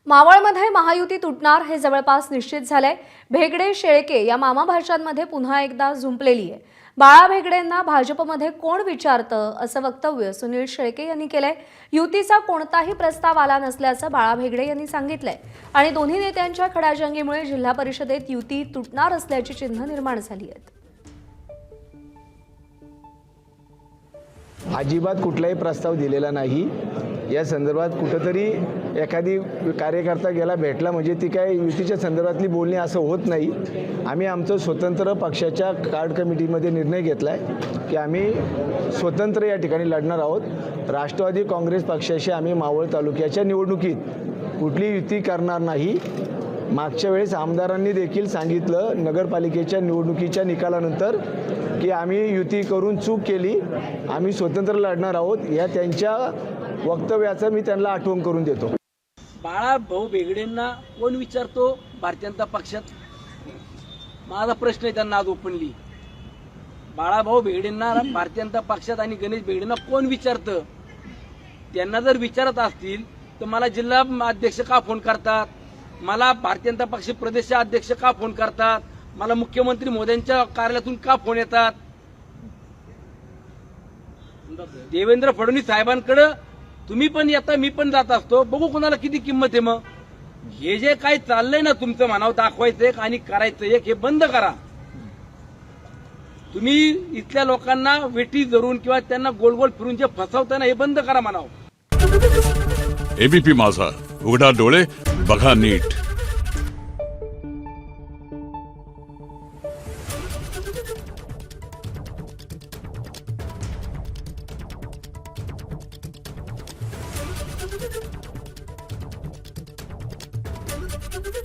मावळमध्ये महायुती तुटणार हे जवळपास निश्चित झालंय। भेगडे शेळके या मामा भाषांमध्ये पुन्हा एकदा झुंपलेली आहे। बाळा भेगडेंना भाजपमध्ये कोण विचारतं असं वक्तव्य सुनील शेळके यांनी केलंय। युतीचा कोणताही प्रस्ताव आला नसल्याचं बाळा भेगडे यांनी सांगितलंय आणि दोन्ही नेत्यांच्या खडाजंगीमुळे जिल्हा परिषदेत युती तुटणार असल्याची चिन्ह निर्माण झाली आहेत। अजिबात कुठलाही प्रस्ताव दिलेला नाही। या संदर्भात कुठेतरी एखादी कार्यकर्ता गेला भेटला म्हणजे ती काय युतीच्या संदर्भातली बोलणी असं होत नाही। आम्ही आमचं स्वतंत्र पक्षाच्या कार्ड कमिटीमध्ये निर्णय घेतला आहे की आम्ही स्वतंत्र या ठिकाणी लढणार आहोत। राष्ट्रवादी काँग्रेस पक्षाशी आम्ही मावळ तालुक्याच्या निवडणुकीत कुठली युती करणार नाही। मागच्या वेळेस आमदारांनी देखील सांगितलं नगरपालिकेच्या निवडणुकीच्या निकालानंतर की आम्ही युती करून चूक केली, आम्ही स्वतंत्र लढणार आहोत। या त्यांच्या वक्तव्याचं मी त्यांना आठवण करून देतो। बाळा भाऊ भेगडेंना कोण विचारतो भारतीय जनता पक्षात? माझा प्रश्न आहे त्यांना आज ओपनली। बाळा भाऊ भेगडेंना भारतीय जनता पक्षात आणि गणेश भेगडेंना कोण विचारतं? त्यांना जर विचारत असतील तर मला जिल्हा अध्यक्ष का फोन करतात, मला भारतीय जनता पक्ष प्रदेश अध्यक्ष का फोन करतात, मला मुख्यमंत्री मोदींच्या कार्यालयातून का फोन येतात? देवेंद्र फडणवीस साहेबांकडे तुम्ही पण येता, मी पण जात असतो, बघू कोणाला किती किंमत आहे। मग हे जे काही चाललंय ना तुमचं म्हणावं दाखवायचं एक आणि करायचं एक, हे बंद करा। तुम्ही इथल्या लोकांना वेठी धरून किंवा त्यांना गोल गोल फिरून जे फसवता ना हे बंद करा म्हणावं। एबीपी माझा, उघडा डोळे बघा नीट। Thank you.